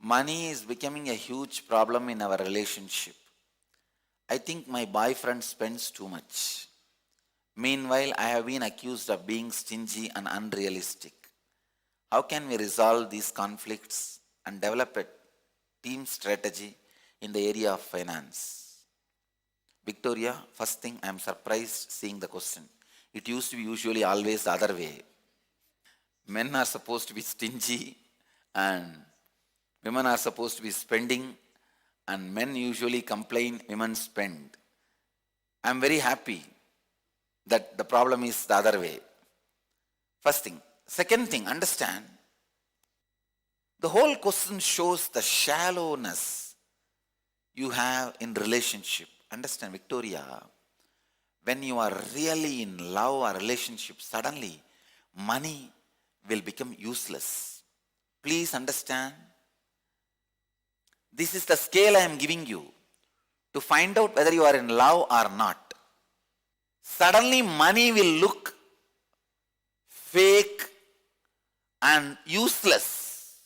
Money is becoming a huge problem in our relationship. I think my boyfriend spends too much. Meanwhile, I have been accused of being stingy and unrealistic. How can we resolve these conflicts and develop a team strategy in the area of finance? Victoria, first thing, I am surprised seeing the question. It used to be usually always the other way. Men are supposed to be stingy and women are supposed to be spending, and men usually complain women spend. I am very happy that the problem is the other way. First thing. Second thing, understand, the whole question shows the shallowness you have in relationship. Understand, Victoria, when you are really in love or relationship, suddenly money will become useless. Please understand, this is the scale I am giving you to find out whether you are in love or not. Suddenly money will look fake and useless.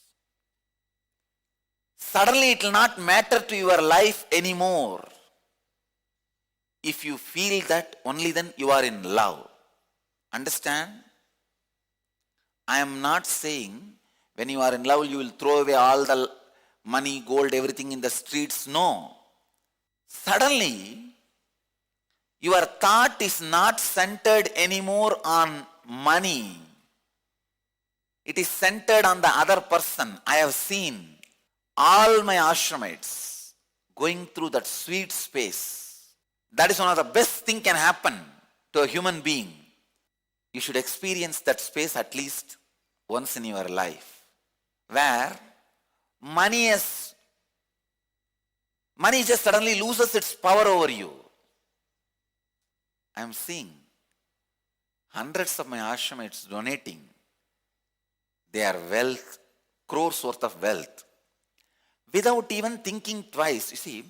Suddenly it will not matter to your life anymore. If you feel that, only then you are in love. Understand? I am not saying when you are in love you will throw away all the money, gold, everything in the streets. No. Suddenly, your thought is not centered anymore on money. It is centered on the other person. I have seen all my ashramites going through that sweet space. That is one of the best things can happen to a human being. You should experience that space at least once in your life, where money just suddenly loses its power over you. I am seeing hundreds of my ashramites donating their wealth, crores worth of wealth, without even thinking twice. You see,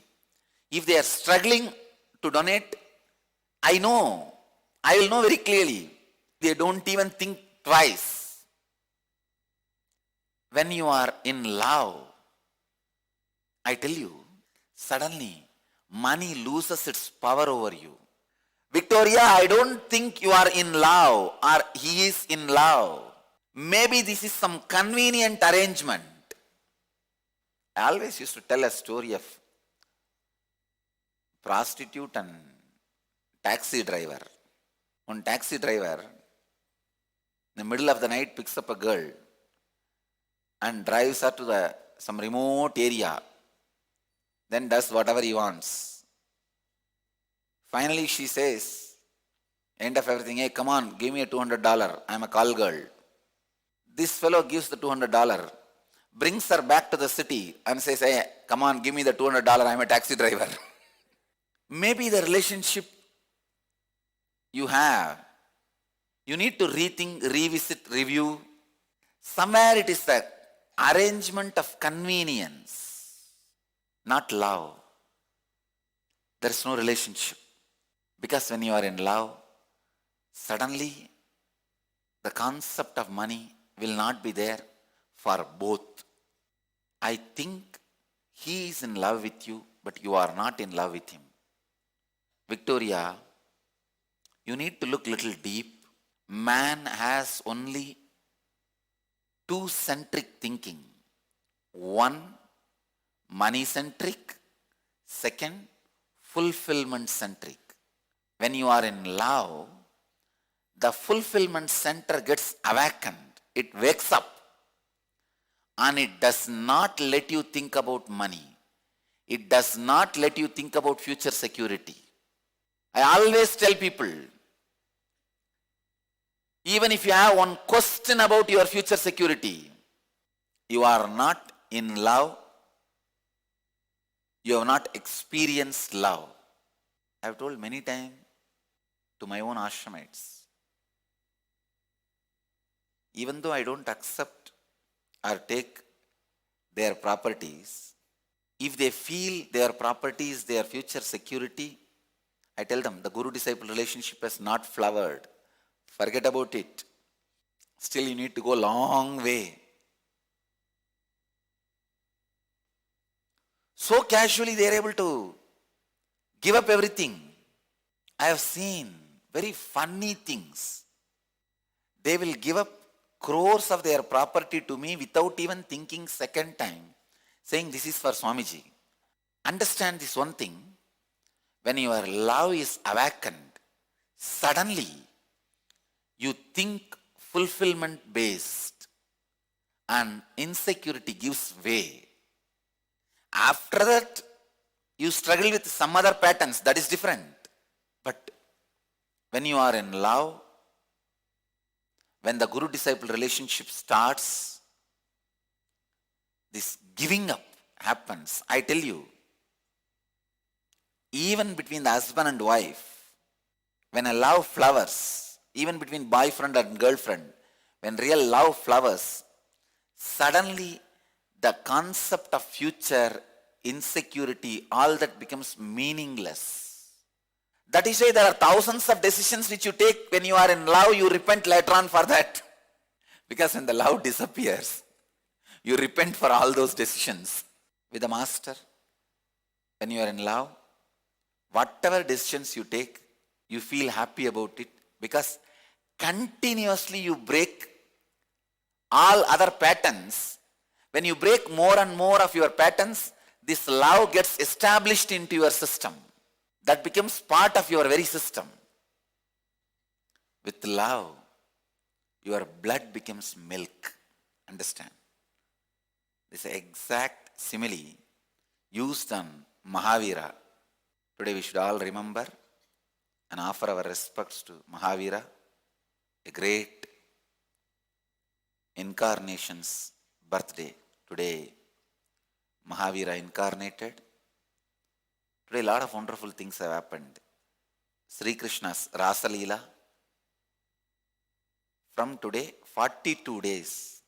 if they are struggling to donate, I will know very clearly. They don't even think twice. When you are in love, I tell you, suddenly money loses its power over you. Victoria, I don't think you are in love or he is in love. Maybe this is some convenient arrangement. I always used to tell a story of prostitute and taxi driver. One taxi driver in the middle of the night picks up a girl and drives her to some remote area, then does whatever he wants. Finally she says, end of everything, hey, come on, give me a $200, I'm a call girl. This fellow gives the $200, brings her back to the city and says, hey, come on, give me the $200, I'm a taxi driver. Maybe the relationship you have, you need to rethink, revisit, review. Somewhere it is the arrangement of convenience, not love. There is no relationship. Because when you are in love, suddenly the concept of money will not be there for both. I think he is in love with you, but you are not in love with him. Victoria, you need to look little deep. Man has only two centric thinking. One, money centric. Second, fulfillment centric. When you are in love, the fulfillment center gets awakened. It wakes up. And it does not let you think about money. It does not let you think about future security. I always tell people, even if you have one question about your future security, you are not in love, you have not experienced love. I have told many times to my own ashramites, even though I don't accept or take their properties, if they feel their property is their future security, I tell them the guru-disciple relationship has not flowered. Forget about it. Still you need to go a long way. So casually they are able to give up everything. I have seen very funny things. They will give up crores of their property to me without even thinking second time, saying this is for Swamiji. Understand this one thing, when your love is awakened, suddenly you think fulfillment based and insecurity gives way. After that, you struggle with some other patterns, that is different. But when you are in love, when the guru-disciple relationship starts, this giving up happens. I tell you, even between the husband and wife, when a love flowers, even between boyfriend and girlfriend, when real love flowers, suddenly the concept of future, insecurity, all that becomes meaningless. That is why there are thousands of decisions which you take when you are in love, you repent later on for that. Because when the love disappears, you repent for all those decisions. With the master, when you are in love, whatever decisions you take, you feel happy about it because continuously you break all other patterns. When you break more and more of your patterns, this love gets established into your system. That becomes part of your very system. With love, your blood becomes milk. Understand? This is exact simile used on Mahavira. Today we should all remember and offer our respects to Mahavira, a great incarnation's birthday. Today, Mahavira incarnated. Today, a lot of wonderful things have happened. Sri Krishna's Rasa Leela. From today, 42 days,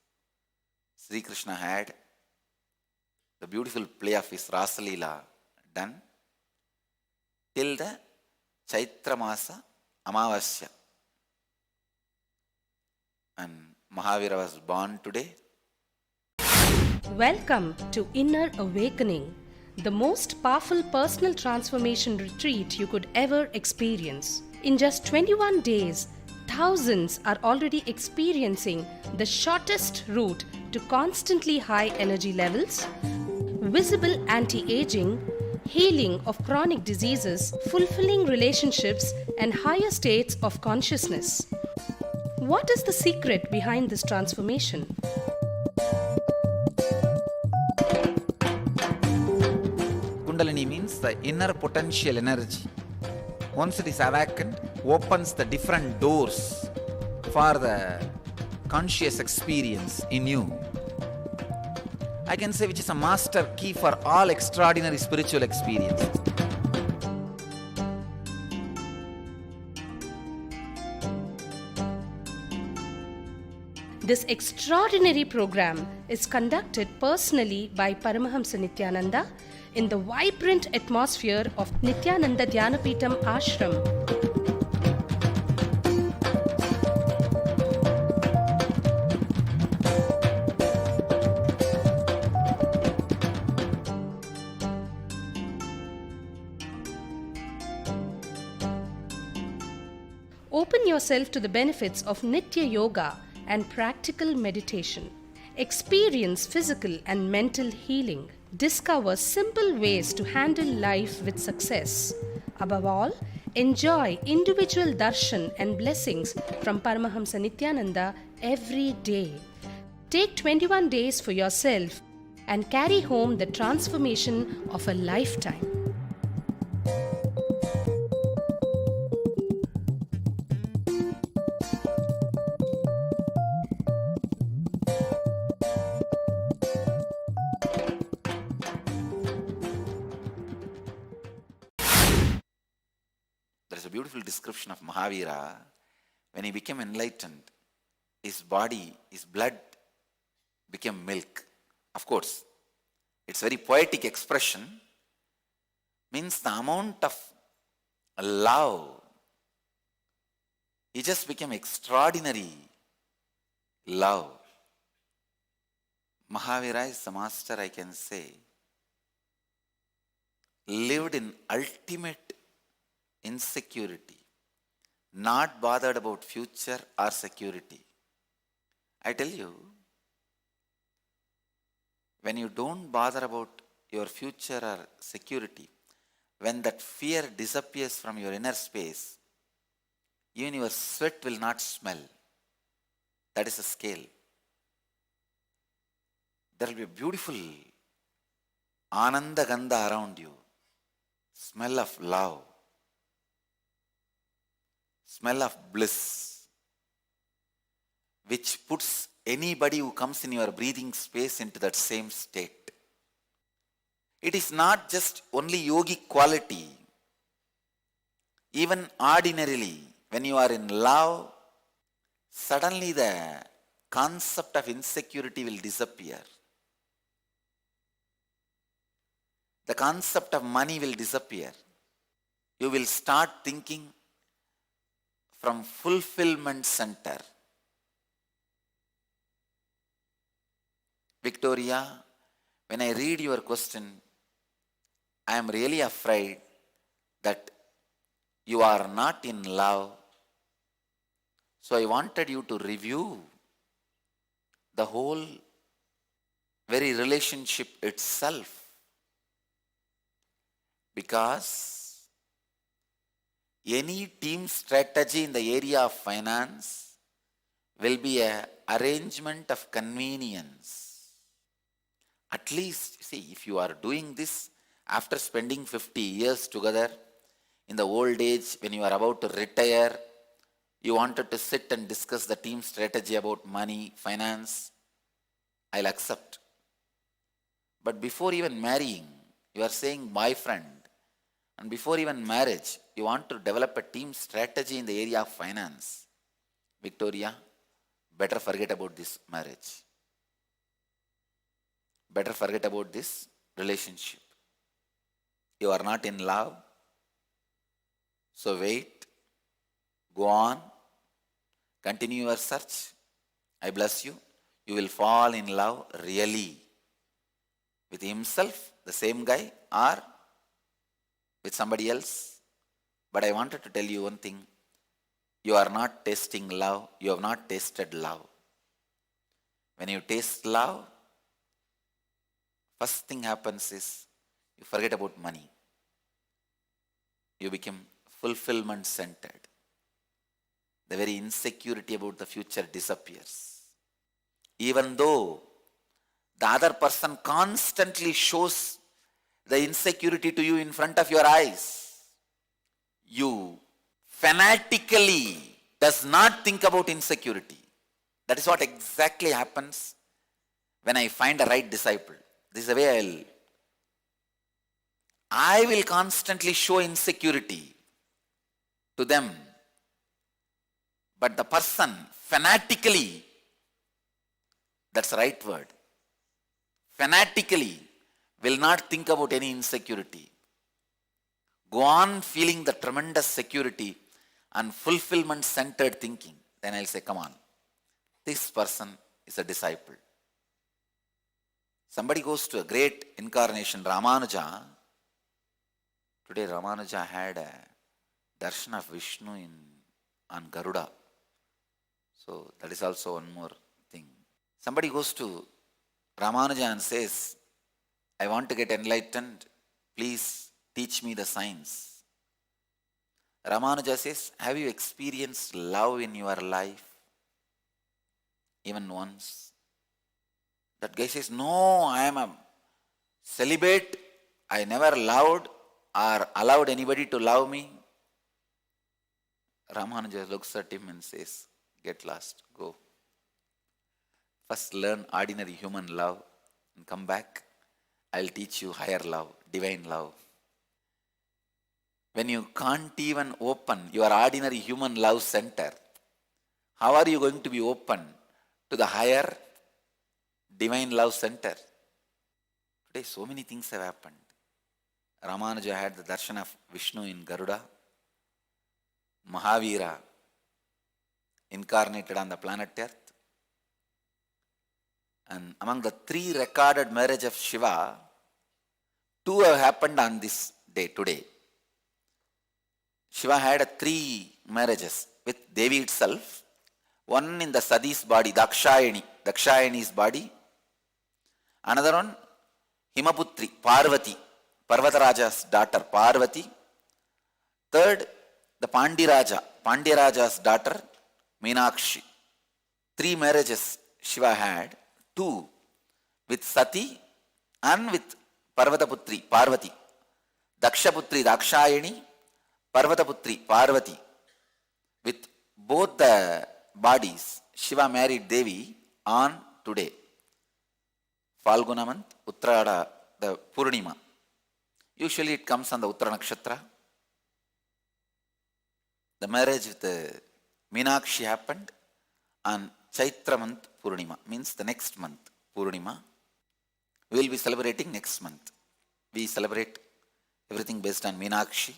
Sri Krishna had the beautiful play of his Rasa Leela done till the Chaitra Masa Amavasya. And Mahavira was born today. Welcome to Inner Awakening, the most powerful personal transformation retreat you could ever experience. In just 21 days, thousands are already experiencing the shortest route to constantly high energy levels, visible anti-aging, healing of chronic diseases, fulfilling relationships, and higher states of consciousness. What is the secret behind this transformation? Kundalini means the inner potential energy. Once it is awakened, opens the different doors for the conscious experience in you. I can say which is a master key for all extraordinary spiritual experiences. This extraordinary program is conducted personally by Paramahamsa Nityananda in the vibrant atmosphere of Nityananda Dhyanapitham Ashram. Open yourself to the benefits of Nitya Yoga and practical meditation. Experience physical and mental healing. Discover simple ways to handle life with success. Above all, enjoy individual darshan and blessings from Paramahamsa Nityananda every day. Take 21 days for yourself and carry home the transformation of a lifetime. There is a beautiful description of Mahavira. When he became enlightened, his body, his blood became milk. Of course, it's very poetic expression. Means the amount of love, he just became extraordinary love. Mahavira is the master, I can say, lived in ultimate insecurity, not bothered about future or security. I tell you, when you don't bother about your future or security, when that fear disappears from your inner space, even your sweat will not smell. That is a scale. There will be a beautiful Ananda Gandha around you, smell of love, smell of bliss, which puts anybody who comes in your breathing space into that same state. It is not just only yogic quality. Even ordinarily, when you are in love, suddenly the concept of insecurity will disappear. The concept of money will disappear. You will start thinking from fulfillment center. Victoria, when I read your question, I am really afraid that you are not in love. So I wanted you to review the whole very relationship itself. Because any team strategy in the area of finance will be an arrangement of convenience. At least, see, if you are doing this after spending 50 years together, in the old age when you are about to retire, you wanted to sit and discuss the team strategy about money, finance, I'll accept. But before even marrying, you are saying boyfriend, and before even marriage, you want to develop a team strategy in the area of finance. Victoria, better forget about this marriage. Better forget about this relationship. You are not in love. So wait, go on, continue your search. I bless you. You will fall in love really with himself, the same guy, or with somebody else. But I wanted to tell you one thing. You are not tasting love. You have not tasted love. When you taste love, first thing happens is you forget about money. You become fulfillment centered. The very insecurity about the future disappears. Even though the other person constantly shows the insecurity to you in front of your eyes, you fanatically does not think about insecurity. That is what exactly happens when I find a right disciple. This is the way I will constantly show insecurity to them. But the person fanatically, that's the right word, fanatically will not think about any insecurity. Go on feeling the tremendous security and fulfillment centered thinking. Then I'll say, come on, this person is a disciple. Somebody goes to a great incarnation, Ramanuja. Today Ramanuja had a darshan of Vishnu on Garuda. So that is also one more thing. Somebody goes to Ramanuja and says, I want to get enlightened. Please teach me the science. Ramanuja says, have you experienced love in your life? Even once? That guy says, no, I am a celibate. I never loved or allowed anybody to love me. Ramanuja looks at him and says, get lost, go. First learn ordinary human love and come back. I'll teach you higher love, divine love. When you can't even open your ordinary human love center, how are you going to be open to the higher divine love center? Today so many things have happened. Ramanuja had the darshan of Vishnu in Garuda. Mahavira incarnated on the planet Earth. And among the 3 recorded marriages of Shiva, 2 have happened on this day, today. Shiva had 3 marriages with Devi itself, one in the Sadi's body, Dakshayani's body, another one Himaputri, Parvati, Parvataraja's daughter Parvati, third the Pandiraja's daughter Meenakshi. 3 marriages Shiva had, 2 with Sati and with Parvataputri, Parvati, Dakshaputri, Dakshayani, Parvataputri, Parvati. With both the bodies, Shiva married Devi on today, Falguna month, Uttarada, the Purnima. Usually it comes on the Uttara Nakshatra. The marriage with Meenakshi happened on Chaitra month Purnima, means the next month Purnima. We will be celebrating next month. We celebrate everything based on Meenakshi,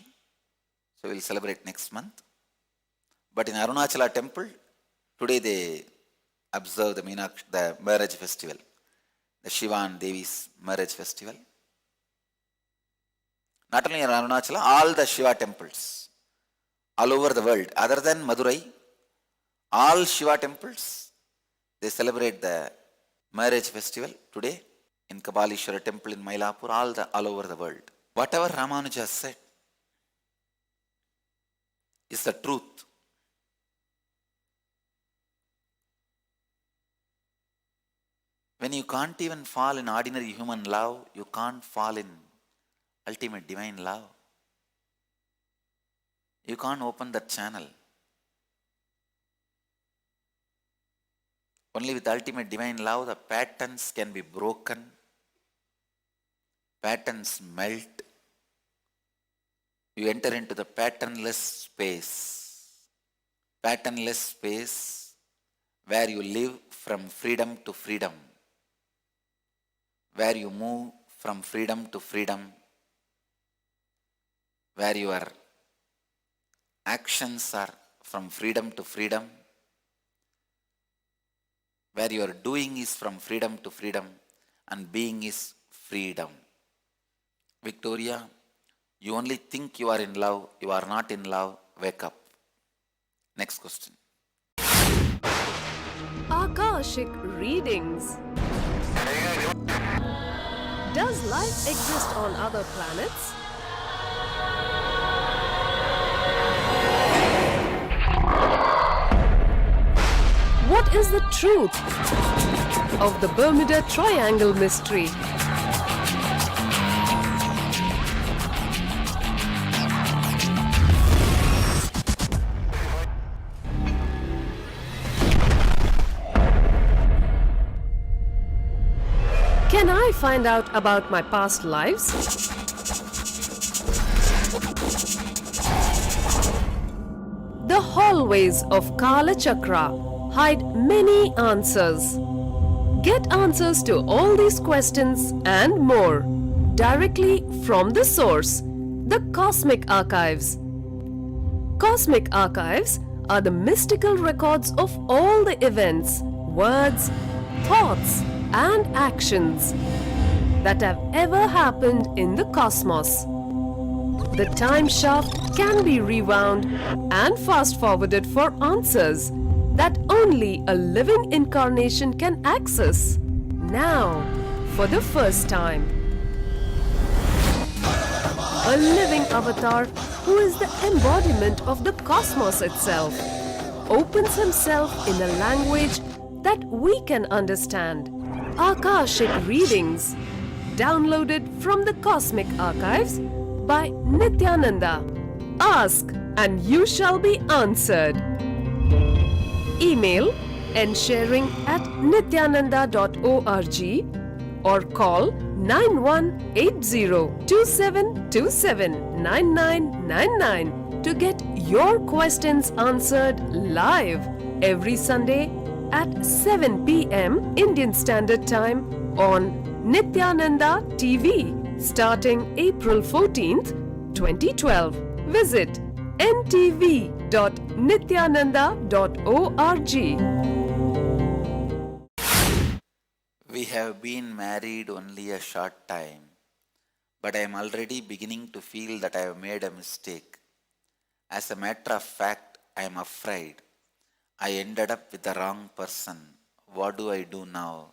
so we will celebrate next month. But in Arunachala temple, today they observe the marriage festival, the Shiva and Devi's marriage festival. Not only in Arunachala, all the Shiva temples all over the world, other than Madurai, all Shiva temples, they celebrate the marriage festival today. In Kabalishwara temple in Mylapore, all over the world. Whatever Ramanuja said is the truth. When you can't even fall in ordinary human love, you can't fall in ultimate divine love. You can't open that channel. Only with ultimate divine love, the patterns can be broken. Patterns melt. You enter into the patternless space. Patternless space where you live from freedom to freedom. Where you move from freedom to freedom. Where your actions are from freedom to freedom. Where your doing is from freedom to freedom and being is freedom. Victoria, you only think you are in love, you are not in love, wake up. Next question. Akashic readings. Does life exist on other planets? What is the truth of the Bermuda Triangle mystery? Can I find out about my past lives? The hallways of Kala Chakra hide many answers. Get answers to all these questions and more directly from the source, the Cosmic Archives. Cosmic Archives are the mystical records of all the events, words, thoughts, and actions that have ever happened in the cosmos. The time shaft can be rewound and fast-forwarded for answers that only a living incarnation can access. Now, for the first time, a living avatar who is the embodiment of the cosmos itself opens himself in a language that we can understand. Akashic readings, downloaded from the Cosmic Archives by Nityananda. Ask and you shall be answered. Email ensharing@nityananda.org or call 918027279999 to get your questions answered live every Sunday at 7 p.m. Indian Standard Time on Nityananda TV starting April 14th, 2012. Visit ntv.nityananda.org. We have been married only a short time, but I am already beginning to feel that I have made a mistake. As a matter of fact, I am afraid I ended up with the wrong person. What do I do now?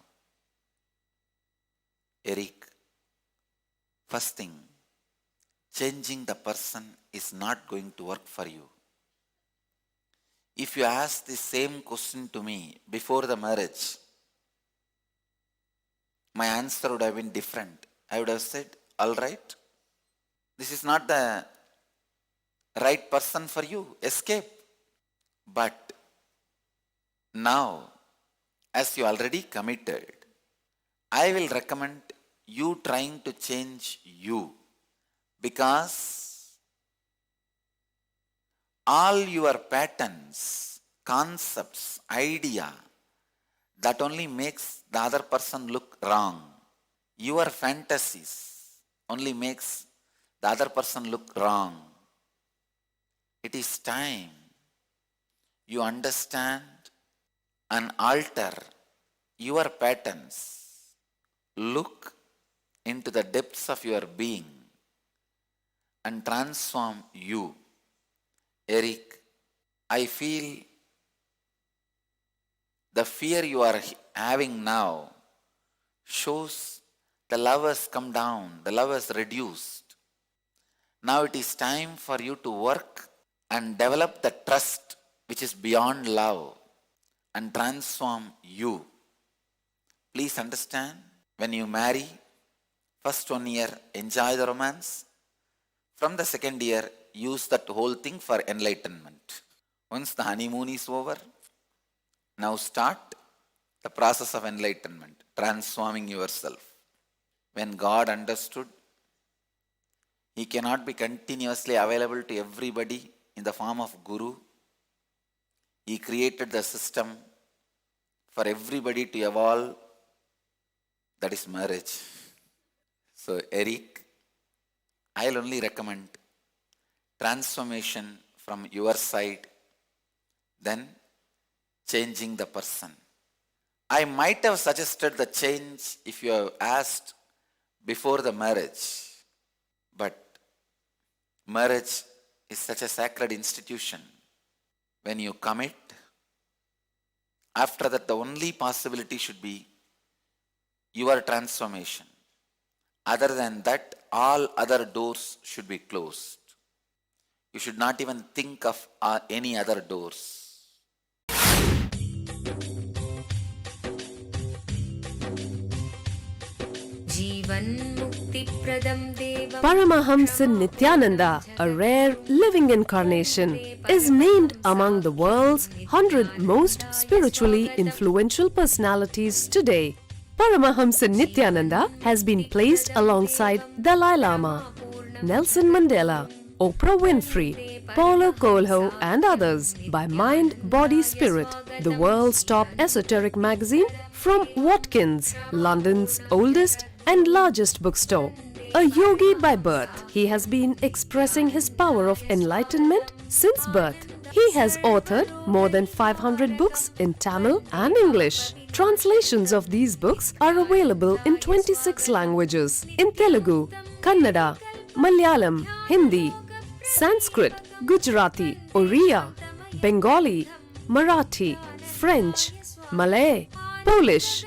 Eric, first thing, changing the person is not going to work for you. If you asked the same question to me before the marriage, my answer would have been different. I would have said, all right, this is not the right person for you, escape. But now, as you already committed, I will recommend you trying to change you, because all your patterns, concepts, idea, that only makes the other person look wrong. Your fantasies only makes the other person look wrong. It is time you understand and alter your patterns. Look into the depths of your being and transform you. Eric, I feel the fear you are having now shows the love has come down, the love has reduced. Now it is time for you to work and develop the trust which is beyond love and transform you. Please understand, when you marry, first 1 year enjoy the romance. From the second year, use that whole thing for enlightenment. Once the honeymoon is over, now start the process of enlightenment, transforming yourself. When God understood, He cannot be continuously available to everybody in the form of Guru. He created the system for everybody to evolve, that is marriage. So Eric, I'll only recommend transformation from your side, then changing the person. I might have suggested the change if you have asked before the marriage, but marriage is such a sacred institution. When you commit, after that the only possibility should be your transformation. Other than that, all other doors should be closed. You should not even think of any other doors. Paramahamsa Nityananda, a rare living incarnation, is named among the world's 100 most spiritually influential personalities today. Paramahamsa Nityananda has been placed alongside Dalai Lama, Nelson Mandela, Oprah Winfrey, Paulo Coelho and others by Mind, Body, Spirit, the world's top esoteric magazine from Watkins, London's oldest and largest bookstore. A yogi by birth, he has been expressing his power of enlightenment since birth. He has authored more than 500 books in Tamil and English. Translations of these books are available in 26 languages in Telugu, Kannada, Malayalam, Hindi, Sanskrit, Gujarati, Oriya, Bengali, Marathi, French, Malay, Polish,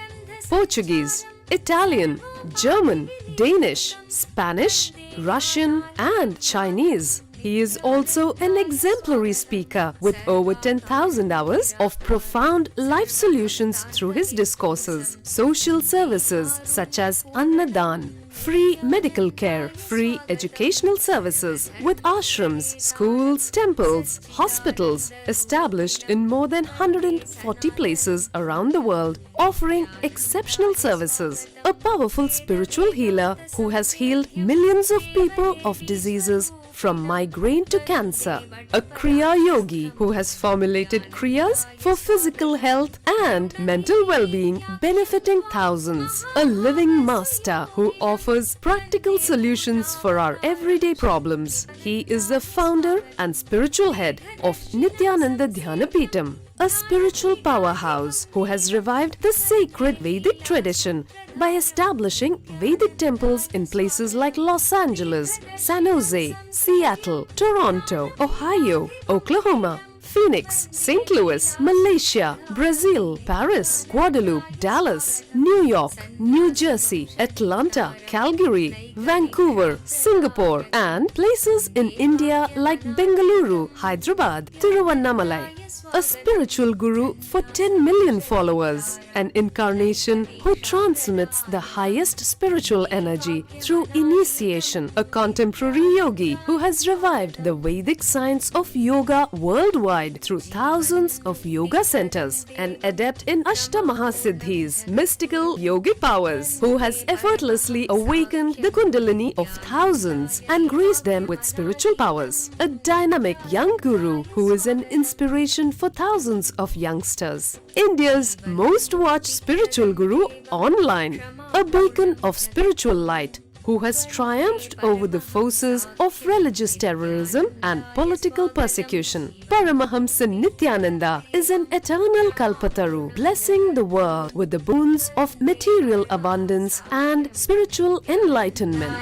Portuguese, Italian, German, Danish, Spanish, Russian and Chinese. He is also an exemplary speaker with over 10,000 hours of profound life solutions through his discourses. Social services such as Annadan, free medical care, free educational services with ashrams, schools, temples, hospitals established in more than 140 places around the world, offering exceptional services. A powerful spiritual healer who has healed millions of people of diseases from migraine to cancer. A Kriya Yogi who has formulated Kriyas for physical health and mental well-being, benefiting thousands. A living master who offers practical solutions for our everyday problems. He is the founder and spiritual head of Nityananda Dhyanapeetham, a spiritual powerhouse who has revived the sacred Vedic tradition by establishing Vedic temples in places like Los Angeles, San Jose, Seattle, Toronto, Ohio, Oklahoma, Phoenix, St. Louis, Malaysia, Brazil, Paris, Guadeloupe, Dallas, New York, New Jersey, Atlanta, Calgary, Vancouver, Singapore, and places in India like Bengaluru, Hyderabad, Tiruvannamalai. A spiritual guru for 10 million followers, an incarnation who transmits the highest spiritual energy through initiation, a contemporary yogi who has revived the Vedic science of yoga worldwide through thousands of yoga centers, an adept in Ashtamahasiddhis, mystical yogic powers, who has effortlessly awakened the Kundalini of thousands and graced them with spiritual powers, a dynamic young guru who is an inspiration for thousands of youngsters, India's most watched spiritual guru online, a beacon of spiritual light who has triumphed over the forces of religious terrorism and political persecution. Paramahamsa Nityananda is an eternal Kalpataru, blessing the world with the boons of material abundance and spiritual enlightenment.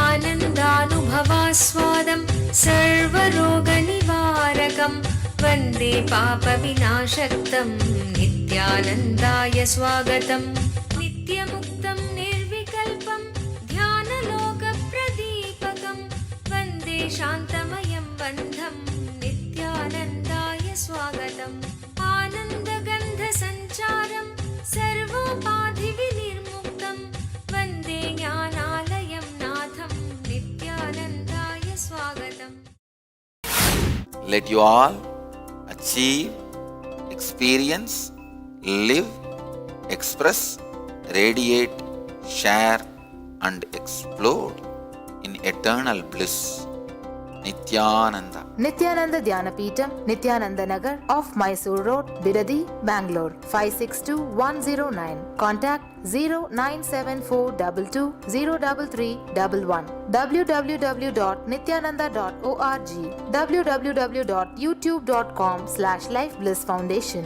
आनन्दानुभवास्वादं सर्वरोगनिवारकं वन्दे पापविनाशक्तं नित्यानन्दाय स्वागतं नित्यमुक्तं निर्विकल्पं ध्यानलोकप्रदीपकं वन्दे शान्तमयं बन्धं नित्यानन्दाय स्वागतम् आनन्दगन्धसञ्चारं सर्वोपाधिविनिर्मुक्तं वन्दे ज्ञानालयं नाथं नित्यानन्दाय स्वागतम्. Let you all achieve, experience, live, express, radiate, share, and explode in eternal bliss. Nityananda. Nityananda Dhyanapitham, Nityananda Nagar, off Mysore Road, Bidadi, Bangalore, 562109. Contact 097422033311. www.nityananda.org. www.youtube.com/Life Bliss Foundation.